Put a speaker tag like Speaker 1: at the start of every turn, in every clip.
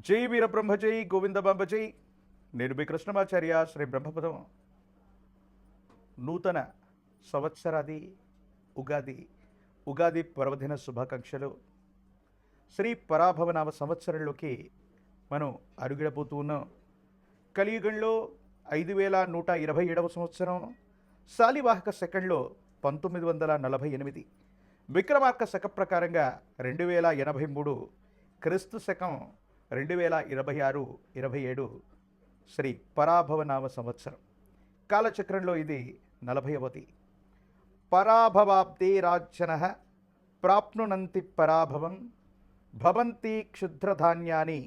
Speaker 1: జై వీరబ్రహ్మ జై గోవిందబాంబ జై. నేను మీ కృష్ణమాచార్య. శ్రీ బ్రహ్మపదం నూతన సంవత్సరాది ఉగాది పర్వదిన శుభాకాంక్షలు. శ్రీ పరాభవనామ సంవత్సరంలోకి మనం అడుగిడబోతూ ఉన్నాం. కలియుగంలో 5127వ సంవత్సరం, శాలివాహక సెకండ్లో 1948, విక్రమార్క శక ప్రకారంగా 2083, క్రీస్తు శకం 2026-27 శ్రీ పరాభవనామ సంవత్సరం. కాలచక్రంలో ఇది 40వది. పరాభవాబ్దే రాజ్యన ప్రాప్నునంతి పరాభవం భవంతి క్షుద్రధాన్యాని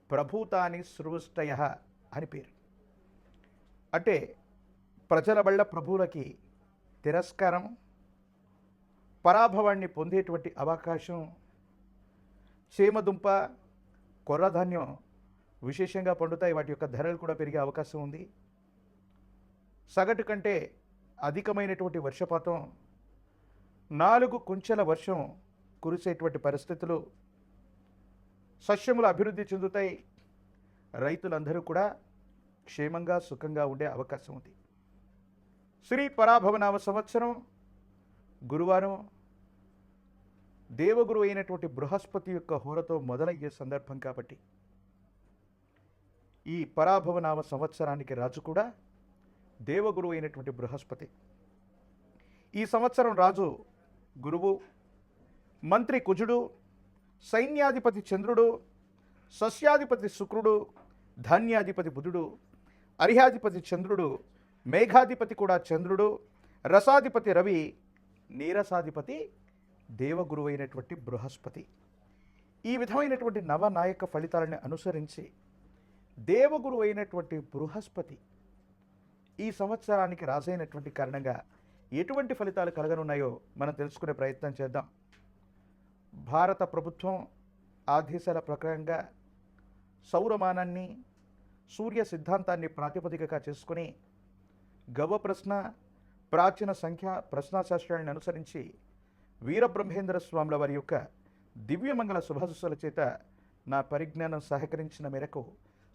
Speaker 1: ప్రభూతాని సృష్టయ అని పేరు. అంటే ప్రజల వల్ల ప్రభువులకి తిరస్కారం, పరాభవాన్ని పొందేటువంటి అవకాశం. చేమదుంప, కొర్రధాన్యం విశేషంగా పండుతాయి. వాటి యొక్క ధరలు కూడా పెరిగే అవకాశం ఉంది. సగటు కంటే అధికమైనటువంటి వర్షపాతం, 4 కుంచెల వర్షం కురిసేటువంటి పరిస్థితులు, సస్యములు అభివృద్ధి చెందుతాయి. రైతులందరూ కూడా క్షేమంగా సుఖంగా ఉండే అవకాశం ఉంది. శ్రీ పరాభవనామ సంవత్సరం గురువారం దేవగురు అయినటువంటి బృహస్పతి యొక్క హోరతో మొదలయ్యే సందర్భం కాబట్టి ఈ పరాభవనామ సంవత్సరానికి రాజు కూడా దేవగురు అయినటువంటి బృహస్పతి. ఈ సంవత్సరం రాజు గురువు, మంత్రి కుజుడు, సైన్యాధిపతి చంద్రుడు, సస్యాధిపతి శుక్రుడు, ధాన్యాధిపతి బుధుడు, అర్హ్యాధిపతి చంద్రుడు, మేఘాధిపతి కూడా చంద్రుడు, రసాధిపతి రవి, నీరసాధిపతి దేవగురు అయినటువంటి బృహస్పతి. ఈ విధమైనటువంటి నవనాయక ఫలితాలను అనుసరించి దేవగురు అయినటువంటి బృహస్పతి ఈ సంవత్సరానికి రాజైనటువంటి కారణంగా ఎటువంటి ఫలితాలు కలగనున్నాయో మనం తెలుసుకునే ప్రయత్నం చేద్దాం. భారత ప్రభుత్వం ఆదేశాల ప్రకారంగా సౌరమానాన్ని, సూర్య సిద్ధాంతాన్ని ప్రాతిపదికగా చేసుకుని గవ ప్రశ్న, ప్రాచీన సంఖ్య ప్రశ్నాశాస్త్రాలను అనుసరించి వీరబ్రహ్మేంద్ర స్వాముల వారి యొక్క దివ్యమంగళ శుభాశస్సుల చేత నా పరిజ్ఞానం సహకరించిన మేరకు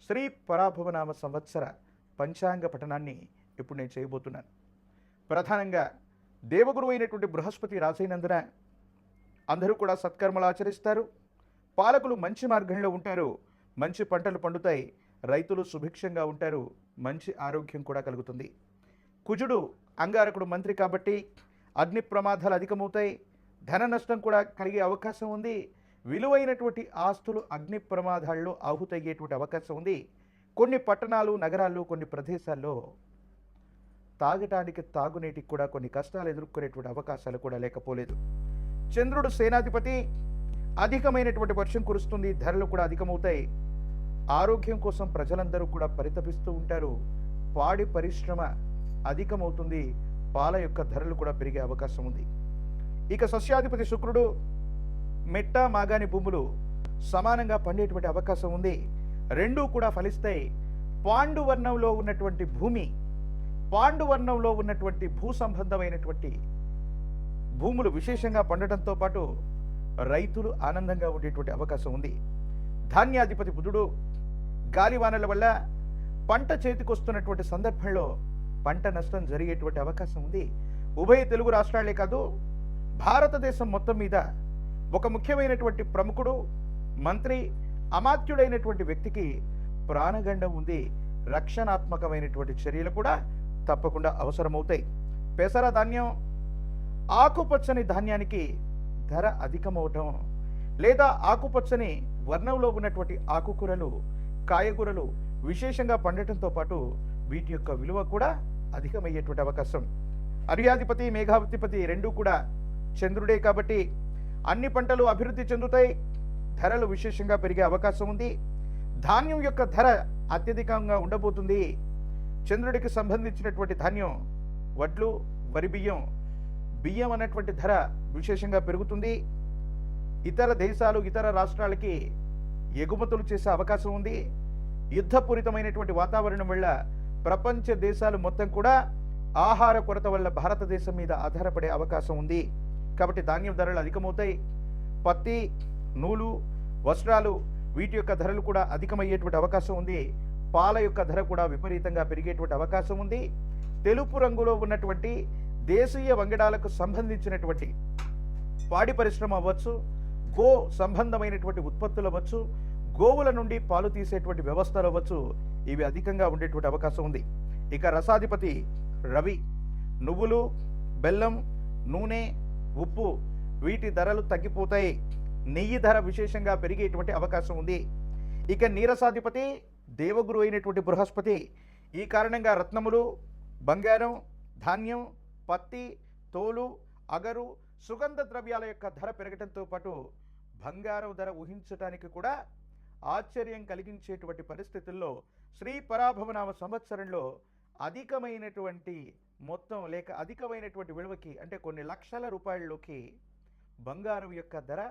Speaker 1: శ్రీ పరాభవనామ సంవత్సర పంచాంగ పఠనాన్ని ఇప్పుడు నేను చేయబోతున్నాను. ప్రధానంగా దేవగురు అయినటువంటి బృహస్పతి రాజైనందున అందరూ కూడా సత్కర్మలు ఆచరిస్తారు. పాలకులు మంచి మార్గంలో ఉంటారు. మంచి పంటలు పండుతాయి. రైతులు సుభిక్షంగా ఉంటారు. మంచి ఆరోగ్యం కూడా కలుగుతుంది. కుజుడు అంగారకుడు మంత్రి కాబట్టి అగ్ని ప్రమాదాలు అధికమవుతాయి. ధన నష్టం కూడా కలిగే అవకాశం ఉంది. విలువైనటువంటి ఆస్తులు అగ్ని ప్రమాదాల్లో ఆహుతయ్యేటువంటి అవకాశం ఉంది. కొన్ని పట్టణాలు, నగరాల్లో, కొన్ని ప్రదేశాల్లో తాగటానికి, తాగునీటికి కూడా కొన్ని కష్టాలు ఎదుర్కొనేటువంటి అవకాశాలు కూడా లేకపోలేదు. చంద్రుడు సేనాధిపతి. అధికమైనటువంటి వర్షం కురుస్తుంది. ధరలు కూడా అధికమవుతాయి. ఆరోగ్యం కోసం ప్రజలందరూ కూడా పరితపిస్తూ ఉంటారు. పాడి పరిశ్రమ అధికమవుతుంది. పాల యొక్క ధరలు కూడా పెరిగే అవకాశం ఉంది. ఇక సస్యాధిపతి శుక్రుడు. మెట్ట, మాగాని భూములు సమానంగా పండేటువంటి అవకాశం ఉంది. రెండూ కూడా ఫలిస్తాయి. పాండువర్ణంలో ఉన్నటువంటి భూమి, పాండువర్ణంలో ఉన్నటువంటి భూ సంబంధమైనటువంటి భూములు విశేషంగా పండటంతో పాటు రైతులు ఆనందంగా ఉండేటువంటి అవకాశం ఉంది. ధాన్యాధిపతి బుధుడు. గాలివానల వల్ల పంట చేతికొస్తున్నటువంటి సందర్భంలో పంట నష్టం జరిగేటువంటి అవకాశం ఉంది. ఉభయ తెలుగు రాష్ట్రాలే కాదు, భారతదేశం మొత్తం మీద ఒక ముఖ్యమైనటువంటి ప్రముఖుడు, మంత్రి, అమాత్యుడైనటువంటి వ్యక్తికి ప్రాణగండం ఉంది. రక్షణాత్మకమైనటువంటి చర్యలు కూడా తప్పకుండా అవసరమవుతాయి. పెసర ధాన్యం, ఆకుపచ్చని ధాన్యానికి ధర అధికమవటం, లేదా ఆకుపచ్చని వర్ణంలో ఉన్నటువంటి ఆకుకూరలు, కాయగూరలు విశేషంగా పండటంతో పాటు వీటి యొక్క విలువ కూడా అధికమయ్యేటువంటి అవకాశం. అర్హ్యాధిపతి, మేఘాధిపతి రెండూ కూడా చంద్రుడే కాబట్టి అన్ని పంటలు అభివృద్ధి చెందుతాయి. ధరలు విశేషంగా పెరిగే అవకాశం ఉంది. ధాన్యం యొక్క ధర అత్యధికంగా ఉండబోతుంది. చంద్రుడికి సంబంధించినటువంటి ధాన్యం వడ్లు, వరి బియ్యం, బియ్యం అన్నటువంటి ధర విశేషంగా పెరుగుతుంది. ఇతర దేశాలు, ఇతర రాష్ట్రాలకి ఎగుమతులు చేసే అవకాశం ఉంది. యుద్ధపూరితమైనటువంటి వాతావరణం వల్ల ప్రపంచ దేశాలు మొత్తం కూడా ఆహార కొరత వల్ల భారతదేశం మీద ఆధారపడే అవకాశం ఉంది. కాబట్టి ధాన్యం ధరలు అధికమవుతాయి. పత్తి, నూలు, వస్త్రాలు వీటి యొక్క ధరలు కూడా అధికమయ్యేటువంటి అవకాశం ఉంది. పాల యొక్క ధర కూడా విపరీతంగా పెరిగేటువంటి అవకాశం ఉంది. తెలుపు రంగులో ఉన్నటువంటి దేశీయ వంగడాలకు సంబంధించినటువంటి పాడి పరిశ్రమ అవ్వచ్చు, గో సంబంధమైనటువంటి ఉత్పత్తులు అవ్వచ్చు, గోవుల నుండి పాలు తీసేటువంటి వ్యవస్థలు అవ్వచ్చు, ఇవి అధికంగా ఉండేటువంటి అవకాశం ఉంది. ఇక రసాధిపతి రవి, నువ్వులు, బెల్లం, నూనె, ఉప్పు వీటి ధరలు తగ్గిపోతాయి. నెయ్యి ధర విశేషంగా పెరిగేటువంటి అవకాశం ఉంది. ఇక నీరసాధిపతి దేవగురు అయినటువంటి బృహస్పతి. ఈ కారణంగా రత్నములు, బంగారం, ధాన్యం, పత్తి, తోలు, అగరు, సుగంధ ద్రవ్యాల యొక్క ధర పెరగడంతో పాటు బంగారం ధర ఊహించడానికి కూడా ఆశ్చర్యం కలిగించేటువంటి పరిస్థితుల్లో శ్రీ పరాభవనామ సంవత్సరంలో అధికమైనటువంటి మొత్తం లేక అధికమైనటువంటి విలువకి అంటే కొన్ని లక్షల రూపాయల్లోకి బంగారం యొక్క ధర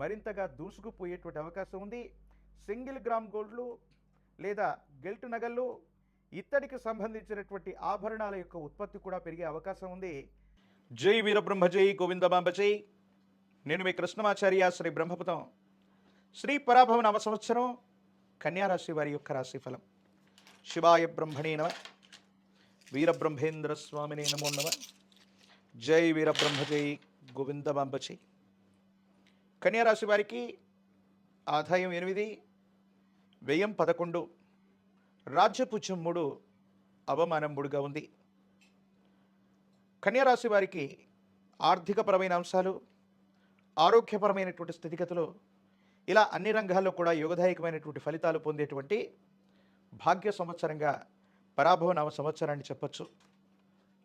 Speaker 1: మరింతగా దూసుకుపోయేటువంటి అవకాశం ఉంది. సింగిల్ గ్రామ్ గోల్డ్లు లేదా గెల్ట్ నగళ్ళు, ఇత్తడికి సంబంధించినటువంటి ఆభరణాల యొక్క ఉత్పత్తి కూడా పెరిగే అవకాశం ఉంది. జై వీరబ్రహ్మ జై గోవిందమాంబ జై. నేను మీ కృష్ణమాచార్య శ్రీ బ్రహ్మపుతం. శ్రీ పరాభవనామ సంవత్సరం కన్యారాశి వారి యొక్క రాశిఫలం. శివాయ బ్రహ్మణే నమ, వీరబ్రహ్మేంద్ర స్వామినే నమో నమ. జై వీరబ్రహ్మ జై గోవిందమాంబ జై. కన్యారాశి వారికి ఆదాయం 8, వ్యయం 11, రాజ్యపుత్యం 3, అవమానం 3గా ఉంది. కన్యారాశి వారికి ఆర్థికపరమైన అంశాలు, ఆరోగ్యపరమైనటువంటి స్థితిగతులు ఇలా అన్ని రంగాల్లో కూడా యోగదాయకమైనటువంటి ఫలితాలు పొందేటువంటి భాగ్య సంవత్సరంగా పరాభవనామ సంవత్సరాన్ని చెప్పచ్చు.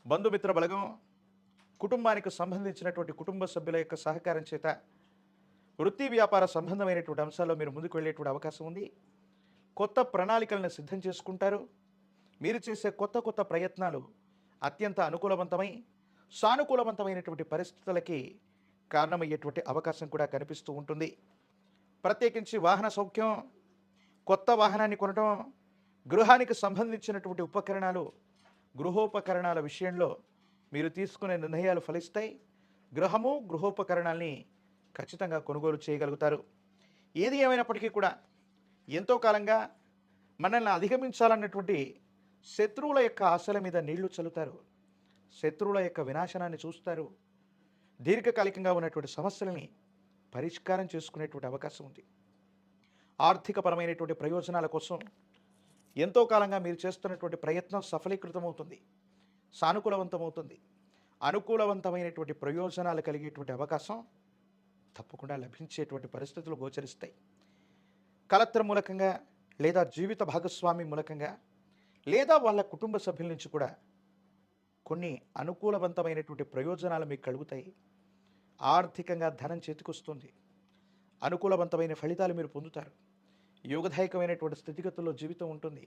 Speaker 1: బంధుమిత్ర బలగం, కుటుంబానికి సంబంధించినటువంటి కుటుంబ సభ్యుల యొక్క సహకారం చేత వృత్తి వ్యాపార సంబంధమైనటువంటి అంశాల్లో మీరు ముందుకు వెళ్ళేటువంటి అవకాశం ఉంది. కొత్త ప్రణాళికలను సిద్ధం చేసుకుంటారు. మీరు చేసే కొత్త ప్రయత్నాలు అత్యంత అనుకూలవంతమై సానుకూలవంతమైనటువంటి పరిస్థితులకి కారణమయ్యేటువంటి అవకాశం కూడా కనిపిస్తూ ఉంటుంది. ప్రత్యేకించి వాహన సౌఖ్యం, కొత్త వాహనాన్ని కొనడం, గృహానికి సంబంధించినటువంటి ఉపకరణాలు, గృహోపకరణాల విషయంలో మీరు తీసుకునే నిర్ణయాలు ఫలిస్తాయి. గృహము, గృహోపకరణాల్ని ఖచ్చితంగా కొనుగోలు చేయగలుగుతారు. ఏది ఏమైనప్పటికీ కూడా ఎంతో కాలంగా మనల్ని అధిగమించాలన్నటువంటి శత్రువుల యొక్క ఆశల మీద నీళ్లు చల్లుతారు. శత్రువుల యొక్క వినాశనాన్ని చూస్తారు. దీర్ఘకాలికంగా ఉన్నటువంటి సమస్యలని పరిష్కారం చేసుకునేటువంటి అవకాశం ఉంది. ఆర్థికపరమైనటువంటి ప్రయోజనాల కోసం ఎంతో కాలంగా మీరు చేస్తున్నటువంటి ప్రయత్నం సఫలీకృతమవుతుంది, సానుకూలవంతమవుతుంది. అనుకూలవంతమైనటువంటి ప్రయోజనాలు కలిగేటువంటి అవకాశం తప్పకుండా లభించేటువంటి పరిస్థితులు గోచరిస్తాయి. కలత్ర మూలకంగా లేదా జీవిత భాగస్వామి మూలకంగా లేదా వాళ్ళ కుటుంబ సభ్యుల నుంచి కూడా కొన్ని అనుకూలవంతమైనటువంటి ప్రయోజనాలు మీకు కలుగుతాయి. ఆర్థికంగా ధనం చేతికొస్తుంది. అనుకూలవంతమైన ఫలితాలు మీరు పొందుతారు. యోగదాయకమైనటువంటి స్థితిగతుల్లో జీవితం ఉంటుంది.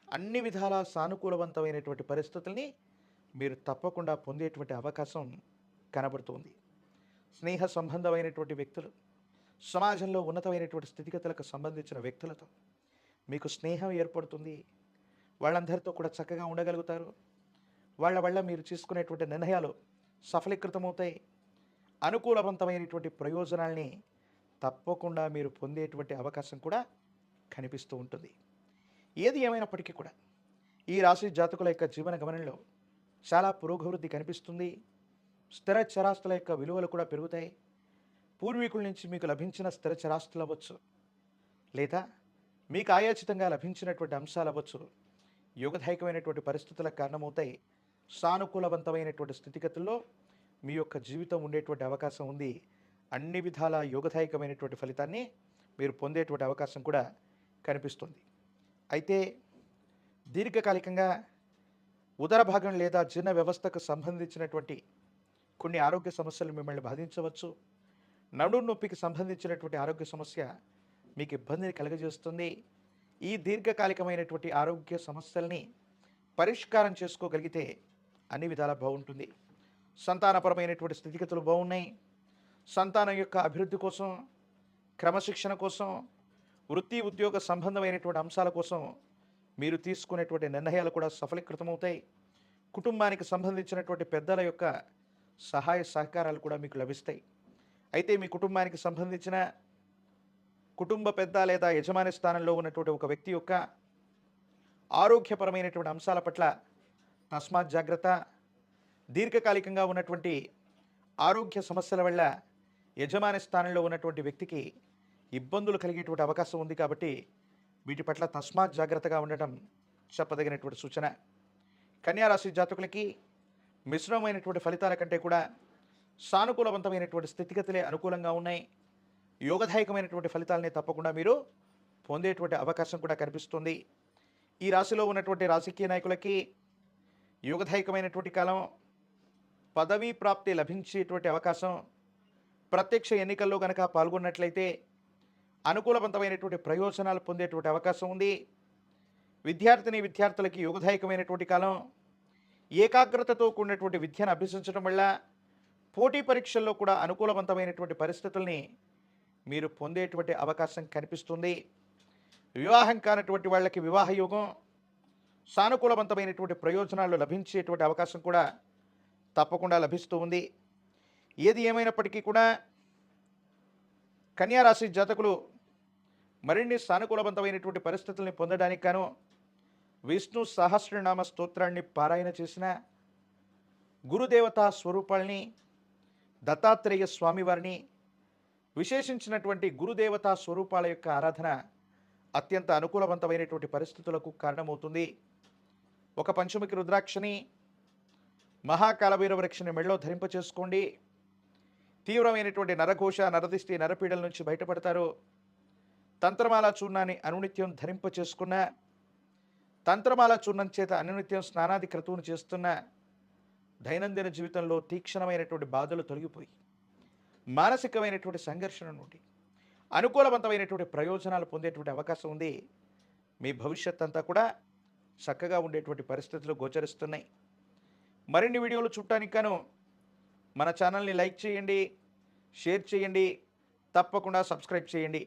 Speaker 1: అన్ని విధాలా సానుకూలవంతమైనటువంటి పరిస్థితుల్ని మీరు తప్పకుండా పొందేటువంటి అవకాశం కనబడుతుంది. స్నేహ సంబంధమైనటువంటి వ్యక్తులు, సమాజంలో ఉన్నతమైనటువంటి స్థితిగతులకు సంబంధించిన వ్యక్తులతో మీకు స్నేహం ఏర్పడుతుంది. వాళ్ళందరితో కూడా చక్కగా ఉండగలుగుతారు. వాళ్ళ వల్ల మీరు తీసుకునేటువంటి నిర్ణయాలు సఫలీకృతమవుతాయి. అనుకూలవంతమైనటువంటి ప్రయోజనాల్ని తప్పకుండా మీరు పొందేటువంటి అవకాశం కూడా కనిపిస్తూ ఉంటుంది. ఏది ఏమైనప్పటికీ కూడా ఈ రాశి జాతకుల యొక్క జీవన గమనంలో చాలా పురోగవృద్ధి కనిపిస్తుంది. స్థిర చరాస్తుల యొక్క విలువలు కూడా పెరుగుతాయి. పూర్వీకుల నుంచి మీకు లభించిన స్థిర చరాస్తులు అవ్వచ్చు, లేదా మీకు ఆయాచితంగా లభించినటువంటి అంశాలు అవ్వచ్చు, యోగదాయకమైనటువంటి పరిస్థితులకు కారణమవుతాయి. సానుకూలవంతమైనటువంటి స్థితిగతుల్లో మీ యొక్క జీవితం ఉండేటువంటి అవకాశం ఉంది. అన్ని విధాల యోగదాయకమైనటువంటి ఫలితాన్ని మీరు పొందేటువంటి అవకాశం కూడా కనిపిస్తుంది. అయితే దీర్ఘకాలికంగా ఉదర భాగం లేదా జీర్ణ వ్యవస్థకు సంబంధించినటువంటి కొన్ని ఆరోగ్య సమస్యలు మిమ్మల్ని బాధించవచ్చు. నడుము నొప్పికి సంబంధించినటువంటి ఆరోగ్య సమస్య మీకు ఇబ్బందిని కలుగజేస్తుంది. ఈ దీర్ఘకాలికమైనటువంటి ఆరోగ్య సమస్యల్ని పరిష్కారం చేసుకోగలిగితే అన్ని విధాలా బాగుంటుంది. సంతానపరమైనటువంటి స్థితిగతులు బాగున్నాయి. సంతానం యొక్క అభివృద్ధి కోసం, క్రమశిక్షణ కోసం, వృత్తి ఉద్యోగ సంబంధమైనటువంటి అంశాల కోసం మీరు తీసుకునేటువంటి నిర్ణయాలు కూడా సఫలీకృతమవుతాయి. కుటుంబానికి సంబంధించినటువంటి పెద్దల యొక్క సహాయ సహకారాలు కూడా మీకు లభిస్తాయి. అయితే మీ కుటుంబానికి సంబంధించిన కుటుంబ పెద్ద లేదా యజమాని స్థానంలో ఉన్నటువంటి ఒక వ్యక్తి యొక్క ఆరోగ్యపరమైనటువంటి అంశాల పట్ల తస్మాత్ జాగ్రత్త. దీర్ఘకాలికంగా ఉన్నటువంటి ఆరోగ్య సమస్యల వల్ల యజమాని స్థానంలో ఉన్నటువంటి వ్యక్తికి ఇబ్బందులు కలిగేటువంటి అవకాశం ఉంది కాబట్టి వీటి పట్ల తస్మాత్ జాగ్రత్తగా ఉండటం చెప్పదగినటువంటి సూచన. కన్యా రాశి జాతకులకి మిశ్రమమైనటువంటి ఫలితాల కంటే కూడా సానుకూలవంతమైనటువంటి స్థితిగతులే అనుకూలంగా ఉన్నాయి. యోగదాయకమైనటువంటి ఫలితాలని తప్పకుండా మీరు పొందేటువంటి అవకాశం కూడా కనిపిస్తుంది. ఈ రాశిలో ఉన్నటువంటి రాజకీయ నాయకులకి యోగదాయకమైనటువంటి కాలం. పదవీ ప్రాప్తి లభించేటువంటి అవకాశం. ప్రత్యక్ష ఎన్నికల్లో కనుక పాల్గొన్నట్లయితే అనుకూలవంతమైనటువంటి ప్రయోజనాలు పొందేటువంటి అవకాశం ఉంది. విద్యార్థులకి యోగదాయకమైనటువంటి కాలం. ఏకాగ్రతతో కూడినటువంటి విద్యను అభ్యసించడం వల్ల పోటీ పరీక్షల్లో కూడా అనుకూలవంతమైనటువంటి పరిస్థితుల్ని మీరు పొందేటువంటి అవకాశం కనిపిస్తుంది. వివాహం కానటువంటి వాళ్ళకి వివాహ యోగం. సానుకూలవంతమైనటువంటి ప్రయోజనాలు లభించేటువంటి అవకాశం కూడా తప్పకుండా లభిస్తూ ఉంది. ఏది ఏమైనప్పటికీ కూడా కన్యా రాశి జాతకులు మరిన్ని సానుకూలవంతమైనటువంటి పరిస్థితుల్ని పొందడానికి గాను విష్ణు సహస్రనామ స్తోత్రాన్ని పారాయణ చేసిన, గురుదేవతా స్వరూపాల్ని, దత్తాత్రేయ స్వామివారిని, విశేషించినటువంటి గురుదేవతా స్వరూపాల యొక్క ఆరాధన అత్యంత అనుకూలవంతమైనటువంటి పరిస్థితులకు కారణమవుతుంది. ఒక పంచముఖి రుద్రాక్షని, మహాకాలభైర వృక్షని మెడలో ధరింపచేసుకోండి. తీవ్రమైనటువంటి నరఘోష, నరదిష్టి, నరపీడల నుంచి బయటపడతారు. తంత్రమాల చూర్ణాన్ని అనునిత్యం ధరింపచేసుకున్న, తంత్రమాల చూర్ణం చేత అనునిత్యం స్నానాది క్రతువును చేస్తున్న దైనందిన జీవితంలో తీక్షణమైనటువంటి బాధలు తొలగిపోయి మానసికమైనటువంటి సంఘర్షణ నుండి అనుకూలవంతమైనటువంటి ప్రయోజనాలు పొందేటువంటి అవకాశం ఉంది. మీ భవిష్యత్ అంతా కూడా చక్కగా ఉండేటువంటి పరిస్థితులు గోచరిస్తున్నాయి. మరిన్ని వీడియోలు చూడటానికి గాను మన ఛానల్ని లైక్ చేయండి, షేర్ చేయండి, తప్పకుండా సబ్స్క్రైబ్ చేయండి.